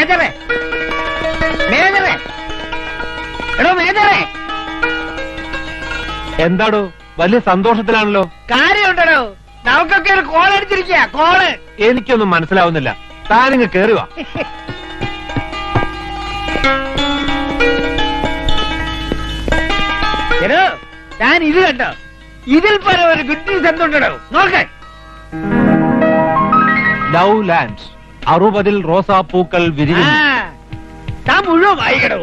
മേജറേ, മേജറേ, എടോ മേജറേ. എന്താടോ വലിയ സന്തോഷത്തിലാണല്ലോ? കാര്യമുണ്ടോ? നമുക്കൊക്കെ ഒരു കോൾ അടിച്ചിരിക്കുക. കോള് എനിക്കൊന്നും മനസ്സിലാവുന്നില്ല. താനിങ്ങ് കേറി വാ. എടോ ഞാൻ ഇത് കണ്ടോ, ഇതിൽ പരം ഒരു ഗുഡ് ന്യൂസ് എന്തുണ്ടോ നോക്ക. ലവ് ലാൻഡ് 60 റോസാപ്പൂക്കൾ വിരിയുന്നു. താൻ മുഴുവൻ വായിക്കണോ?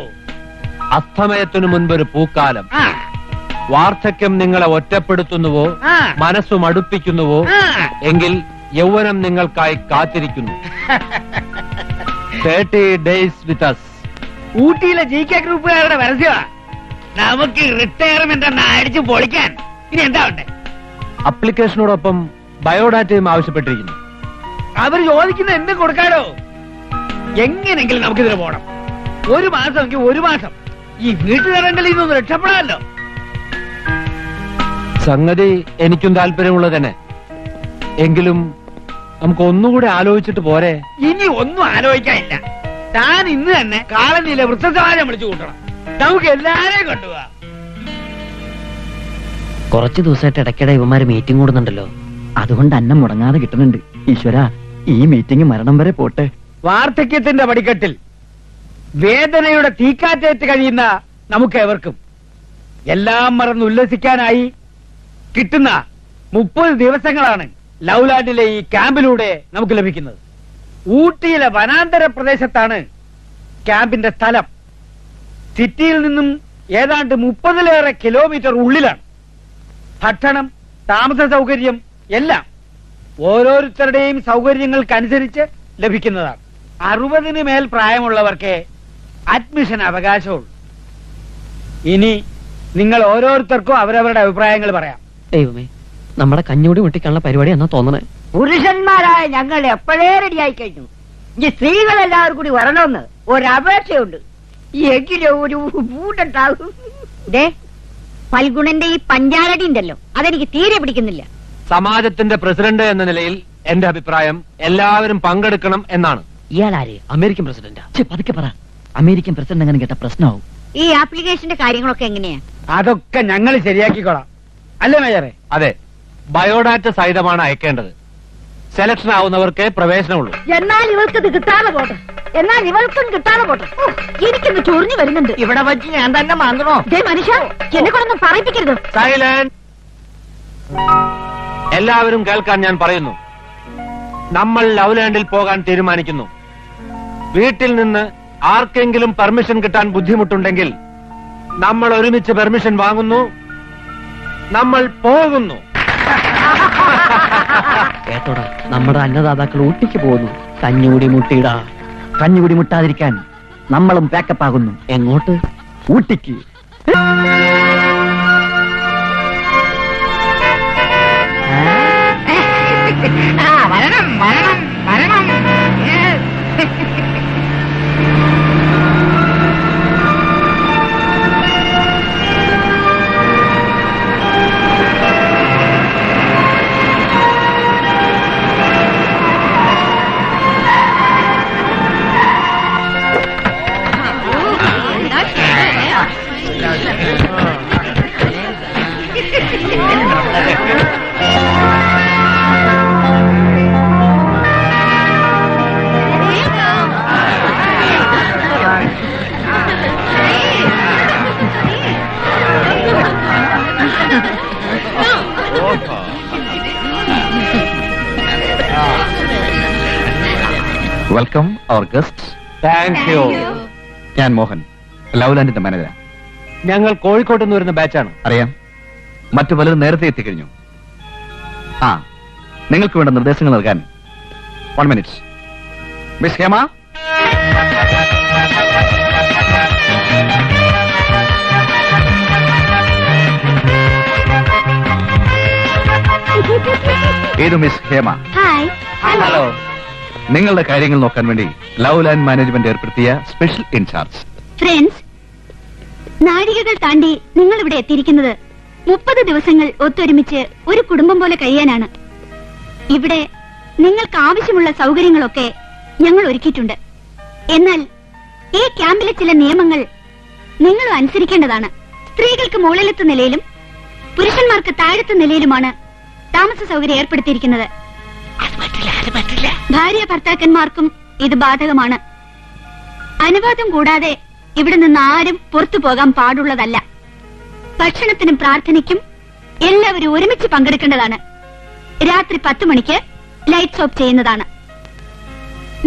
അസ്തമയത്തിനു മുൻപൊരു പൂക്കാലം. വാർദ്ധക്യം നിങ്ങളെ ഒറ്റപ്പെടുത്തുന്നുവോ മനസ്സു മടുപ്പിക്കുന്നുവോ എങ്കിൽ യൗവനം നിങ്ങൾക്കായി കാത്തിരിക്കുന്നു. 30 days with us. ഊട്ടിയിലെ GK ഗ്രൂപ്പുകാരുടെ പരസ്യമാ. നമുക്ക് റിട്ടയർമെന്റ് എന്ന അടിച്ചു പൊളിക്കാൻ. ഇനി എന്താ ഉണ്ട്? അപ്ലിക്കേഷനോടൊപ്പം ബയോഡാറ്റയും ആവശ്യപ്പെട്ടിരിക്കുന്നു. അവർ ചോദിക്കുന്ന എന്ത് കൊടുക്കാനോ? എങ്ങനെങ്കിലും നമുക്കിതിന് പോണം. ഒരു മാസമെങ്കിൽ ഒരു മാസം ഈ വീട്ടുകാരെങ്കിലും ഇതൊന്ന് രക്ഷപ്പെടാമല്ലോ. സംഗതി എനിക്കും താല്പര്യമുള്ളത് തന്നെ. എങ്കിലും നമുക്ക് ഒന്നുകൂടെ ആലോചിച്ചിട്ട് പോരെ? ഇനി ഒന്നും ആലോചിക്കാനില്ല. താൻ ഇന്ന് തന്നെ കാളനിയിലെ വൃദ്ധസമാജം വിളിച്ചു കൂട്ടണം. നമുക്ക് എല്ലാരെയും കൊണ്ടുപോവാ. കുറച്ചു ദിവസമായിട്ട് ഇടയ്ക്കിടെ ഇവന്മാര് മീറ്റിംഗ് കൂടുന്നുണ്ടല്ലോ. അതുകൊണ്ട് അന്നം മുടങ്ങാതെ കിട്ടുന്നുണ്ട്. ഈശ്വര, ഈ മീറ്റിംഗ് മരണം വരെ പോട്ടെ. വാർദ്ധക്യത്തിന്റെ പടിക്കെട്ടിൽ വേദനയുടെ തീക്കാറ്റേറ്റ് കഴിയുന്ന നമുക്ക് എവർക്കും എല്ലാം മറന്ന് ഉല്ലസിക്കാനായി കിട്ടുന്ന 30 ദിവസങ്ങളാണ് ലൗലാൻഡിലെ ഈ ക്യാമ്പിലൂടെ നമുക്ക് ലഭിക്കുന്നത്. ഊട്ടിയിലെ വനാന്തര പ്രദേശത്താണ് ക്യാമ്പിന്റെ സ്ഥലം. സിറ്റിയിൽ നിന്നും ഏതാണ്ട് 30-ലേറെ കിലോമീറ്റർ ഉള്ളിലാണ്. ഭക്ഷണം, താമസ സൗകര്യം എല്ലാം ഓരോരുത്തരുടെയും സൗകര്യങ്ങൾക്കനുസരിച്ച് ലഭിക്കുന്നതാണ്. 60-ന് മേൽ പ്രായമുള്ളവർക്ക് അഡ്മിഷൻ അവകാശമുള്ളൂ. ഇനി നിങ്ങൾ ഓരോരുത്തർക്കും അവരവരുടെ അഭിപ്രായങ്ങൾ പറയാം. ദൈവമേ, നമ്മുടെ കഞ്ഞൂടി മുട്ടിക്കാനുള്ള പരിപാടി എന്നാ തോന്നണേ. പുരുഷന്മാരായ ഞങ്ങൾ എപ്പോഴേ റെഡിയായി കഴിഞ്ഞു. ഈ സ്ത്രീകളെല്ലാവരും കൂടി വരണമെന്ന് ഒരപേക്ഷയുണ്ട്. എങ്കിലും ഒരു പൂട്ടുണ്ടാകും. ഫൽഗുണന്റെ ഈ പഞ്ചാരടി ഉണ്ടല്ലോ, അതെനിക്ക് തീരെ പിടിക്കുന്നില്ല. സമാജത്തിന്റെ പ്രസിഡന്റ് എന്ന നിലയിൽ എന്റെ അഭിപ്രായം എല്ലാവരും പങ്കെടുക്കണം എന്നാണ്. ഇയാളാര്? അമേരിക്കൻ പ്രസിഡന്റാ? പതുക്കെ പറ. അമേരിക്കൻ പ്രസിഡന്റ് അങ്ങനെ കേട്ട പ്രശ്നമാവും. ഈ ആപ്ലിക്കേഷന്റെ കാര്യങ്ങളൊക്കെ എങ്ങനെയാ? അതൊക്കെ ഞങ്ങൾ ശരിയാക്കിക്കോളാം. അല്ലേ മേജറെ? അതെ, ബയോഡാറ്റ സഹിതമാണ് അയക്കേണ്ടത്. സെലക്ഷൻ ആവുന്നവർക്കേ പ്രവേശനമുള്ളൂ. എന്നാൽ ഇവൾക്കത് കിട്ടാതെ പോട്ടെ. എന്നാൽ ഇവൾക്കും കിട്ടാതെ പോട്ടെ. എനിക്കൊന്ന് ചൊറിഞ്ഞു വരുന്നുണ്ട്. ഇവിടെ വെച്ച് ഞാൻ തന്നെ മാന്തണോ? മനുഷ്യ, എന്നെ കൊണ്ടൊന്നും പറയിപ്പിക്കരുത്. സൈലന്റ്. എല്ലാവരും കേൾക്കാൻ ഞാൻ പറയുന്നു. നമ്മൾ ലവ്ലാൻഡിൽ പോകാൻ തീരുമാനിക്കുന്നു. വീട്ടിൽ നിന്ന് ആർക്കെങ്കിലും പെർമിഷൻ കിട്ടാൻ ബുദ്ധിമുട്ടുണ്ടെങ്കിൽ നമ്മൾ ഒരുമിച്ച് പെർമിഷൻ വാങ്ങുന്നു. നമ്മൾ പോകുന്നു. കേട്ടോടാ, നമ്മുടെ അന്നദാതാക്കൾ ഊട്ടിക്ക് പോകുന്നു. കഞ്ഞുകൂടി മുട്ടിയിടാ. കഞ്ഞുകൂടി മുട്ടാതിരിക്കാൻ നമ്മളും പാക്കപ്പ് ആകുന്നു. എങ്ങോട്ട്? ഊട്ടിക്ക്. വരണം വരണം വരണം. Welcome our guest. Thank you. ഞാൻ മോഹൻ, ലവ്ലാൻഡിന്റെ മാനേജർ. ഞങ്ങൾ കോഴിക്കോട്ട് നിന്ന് വരുന്ന ബാച്ചാണ്. അറിയാം, മറ്റു പലരും നേരത്തെ എത്തിക്കഴിഞ്ഞു. നിങ്ങൾക്ക് വേണ്ട നിർദ്ദേശങ്ങൾ നൽകാൻ 1 minute. മിസ് ഹേമ. ഇത് മിസ് ഹേമ. ഹലോ. നിങ്ങളുടെ കാര്യങ്ങൾ നോക്കാൻ വേണ്ടി ലവ്ലാൻഡ് മാനേജ്മെന്റ് ഏർപ്പെടുത്തിയ സ്പെഷ്യൽ ഇൻചാർജ്. ഫ്രണ്ട്സ്, നാഴികകൾ താണ്ടി നിങ്ങൾ ഇവിടെ എത്തിയിരിക്കുന്നത് 30 ദിവസങ്ങൾ ഒത്തൊരുമിച്ച് ഒരു കുടുംബം പോലെ കഴിയാനാണ്. ഇവിടെ നിങ്ങൾക്ക് ആവശ്യമുള്ള സൗകര്യങ്ങളൊക്കെ ഞങ്ങൾ ഒരുക്കിയിട്ടുണ്ട്. എന്നാൽ ഈ ക്യാമ്പിലെ ചില നിയമങ്ങൾ നിങ്ങളും അനുസരിക്കേണ്ടതാണ്. സ്ത്രീകൾക്ക് മുകളിലത്തെ നിലയിലും പുരുഷന്മാർക്ക് താഴത്തെ നിലയിലുമാണ് താമസ സൗകര്യം ഏർപ്പെടുത്തിയിരിക്കുന്നത്. ഭാര്യ ഭർത്താക്കന്മാർക്കും ഇത് ബാധകമാണ്. അനുവാദം കൂടാതെ ഇവിടെ നിന്ന് ആരും പുറത്തു പോകാൻ പാടുള്ളതല്ല. ഭക്ഷണത്തിനും പ്രാർത്ഥനയ്ക്കും എല്ലാവരും ഒരുമിച്ച് പങ്കെടുക്കേണ്ടതാണ്. രാത്രി 10 മണിക്ക് ലൈറ്റ്സ് ഓഫ് ചെയ്യുന്നതാണ്.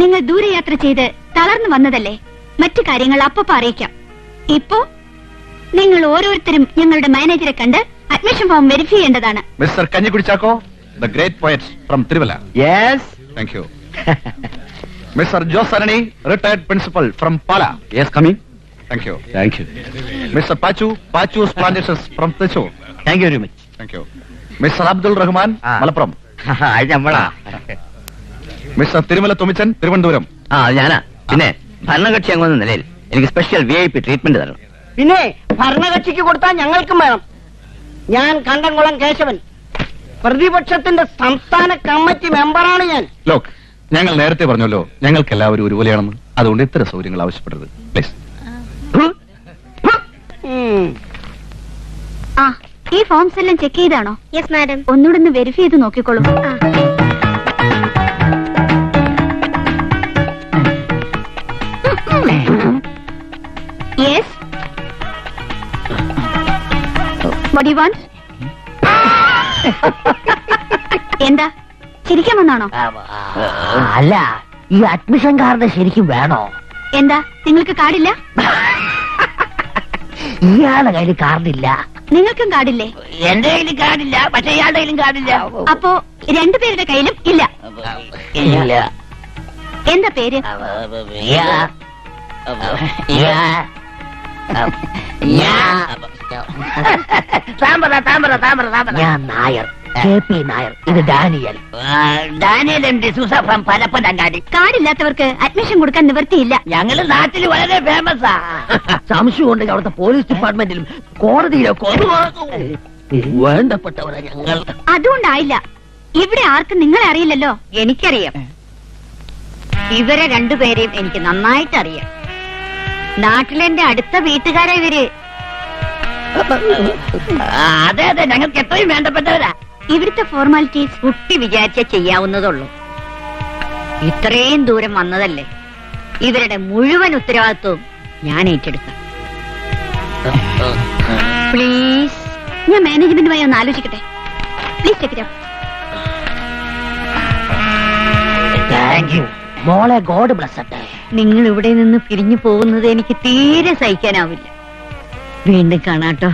നിങ്ങൾ ദൂരയാത്ര ചെയ്ത് തളർന്നു വന്നതല്ലേ, മറ്റു കാര്യങ്ങൾ അപ്പപ്പോ അറിയിക്കാം. ഇപ്പോ നിങ്ങൾ ഓരോരുത്തരും ഞങ്ങളുടെ മാനേജറെ കണ്ട് അഡ്മിഷൻ ഫോം വെരിഫൈ ചെയ്യേണ്ടതാണ്. Mister Kanjikudi Chacko, the great poet from Thiruvalla. Yes. Thank you. Mister Jose Arani, retired principal from Pala. Yes, coming. Thank you. Thank you. Mister Pachu's plantations from Thrissur. Thank you very much. Thank you. Mister Abdul Rahman, Malappuram. അത് നമ്മളാ. Mister Thirumala Thumichan, Thiruvananthapuram. ആ, ഞാനാ. പിന്നെ ഭരണകക്ഷി അംഗമെന്ന നിലയിൽ എനിക്ക് special VIP treatment തരണം. പിന്നെ ഭരണകക്ഷിക്ക് കൊടുത്താൽ ഞങ്ങൾക്കും വേണം. ഞാൻ കണ്ടംകുളം കേശവൻ, പ്രതിപക്ഷത്തിന്റെ സംസ്ഥാന കമ്മിറ്റി മെമ്പറാണ് ഞാൻ. ലോക്ക്, ഞങ്ങൾ നേരത്തെ പറഞ്ഞല്ലോ ഞങ്ങൾക്ക് എല്ലാവരും ഒരുപോലെയാണെന്ന്. അതുകൊണ്ട് ഇത്തരം സൗകര്യങ്ങൾ ആവശ്യപ്പെടരുത് പ്ലീസ്. ആ, ഈ ഫോംസ് എല്ലാം ചെക്ക് ചെയ്താണോ? Yes madam. ഒന്നുകൂടെ ഒന്ന് വെരിഫൈ ചെയ്ത് നോക്കിക്കോളൂ. Yes. What do you want? എന്താ ചിരിക്കാൻ വന്നാണോ? അല്ല, ഈ അഡ്മിഷൻ കാർഡ് ശരിക്കും വേണോ? എന്താ നിങ്ങൾക്ക് കാർഡില്ല? ഇയാളുടെ കയ്യിൽ കാർഡില്ല. നിങ്ങൾക്കും കാർഡില്ലേ? എന്റെ കയ്യിൽ കാർഡില്ല, പക്ഷെ ഇയാളുടെ കയ്യിലും കാർഡില്ല. അപ്പോ രണ്ടുപേരുടെ കയ്യിലും ഇല്ല. ഇല്ല. എന്താ പേര്? ഞാൻ നായർ, KP നായർ. ഇത് Daniel. Daniel M D'Souza from Parappanangadi. കാർഡില്ലാത്തവർക്ക് അഡ്മിഷൻ കൊടുക്കാൻ നിവൃത്തിയില്ല. ഞങ്ങള് നാട്ടിൽ വളരെ ഫേമസാ. സംശയം ഉണ്ടെങ്കിൽ അവിടുത്തെ പോലീസ് ഡിപ്പാർട്ട്മെന്റിലും കോടതിയിലൊക്കെ വേണ്ടപ്പെട്ടവരാ ഞങ്ങൾ. അതുകൊണ്ടായില്ല. ഇവിടെ ആർക്കും നിങ്ങളെ അറിയില്ലല്ലോ. എനിക്കറിയാം. ഇവരെ രണ്ടുപേരെയും എനിക്ക് നന്നായിട്ട് അറിയാം. നാട്ടിലെന്റെ അടുത്ത വീട്ടുകാരെ ഇവര്. അതെ അതെ, ഞങ്ങൾക്ക് എത്രയും വേണ്ടപ്പെട്ടവരാ. ഇവിടുത്തെ ഫോർമാലിറ്റീസ് കുട്ടി വിചാരിച്ച ചെയ്യാവുന്നതുള്ളൂ. ഇത്രയും ദൂരം വന്നതല്ലേ, ഇവരുടെ മുഴുവൻ ഉത്തരവാദിത്വവും ഞാൻ ഏറ്റെടുക്കാം. പ്ലീസ്. ഞാൻ മാനേജ്മെന്റുമായി ഒന്ന് ആലോചിക്കട്ടെ. Please check it out. Thank you മോളെ. God bless. നിങ്ങൾ ഇവിടെ നിന്ന് പിരിഞ്ഞു പോകുന്നത് എനിക്ക് തീരെ സഹിക്കാനാവില്ല. വീണ്ടും കാണാട്ടോ.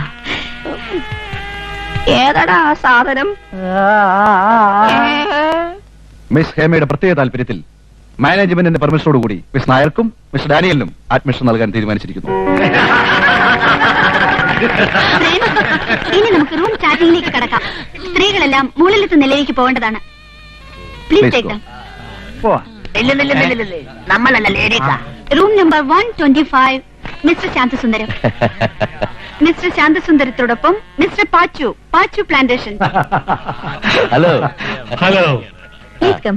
ഏതാടാ ആ സാധനം? മിസ് ഹേമയുടെ പ്രത്യേക താല്പര്യത്തിൽ മാനേജ്മെന്റിന്റെ പെർമിഷനോടുകൂടി മിസ് നായർക്കും മിസ് ഡാനിയലിനും അഡ്മിഷൻ നൽകാൻ തീരുമാനിച്ചിരിക്കുന്നു. ഇനി നമുക്ക് റൂം ചാറ്റിംഗിലേക്ക് കടക്കാം. സ്ത്രീകളെല്ലാം മുകളിലത്തെ നിലയിലേക്ക് പോകേണ്ടതാണ്. Please take them. നമ്മളല്ല ലേഡീസാ. Room number 125, mister Santhasundaram. Mister ശാന്തസുന്ദരത്തോടൊപ്പം mister Pachu plantation. Hello. Please come.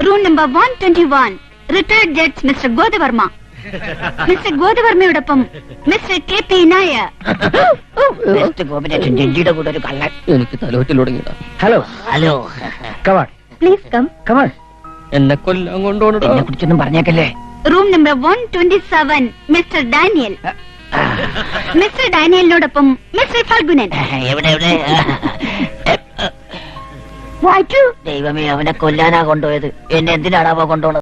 Room number 121, retired judge mister Godavarma. Mister ഗോദവർമ്മയോടൊപ്പം മിസ്റ്റർ KP നായർ. കോമ്പിനേഷൻ ജഡ്ജിയുടെ കൂടെ ഒരു കള്ളൻ. എനിക്ക് തലോറ്റിൽ തുടങ്ങിയതാ. Hello hello. Come on please come. Come on. എന്നെ കൊല്ലാൻ കൊണ്ടുപോകണോ? എന്നെ കുറിച്ചൊന്നും പറഞ്ഞേക്കല്ലേ. Room number 127, mister Daniel. Mister ഡാനിയലിനോടൊപ്പം മിസ്റ്റർ ഫൽഗുനൻ. എവിടെ എവിടെ? ദൈവമേ, അവനെ കൊല്ലാനാ കൊണ്ടുപോയത്. എന്നെ എന്തിനാണാവോ കൊണ്ടുപോണത്?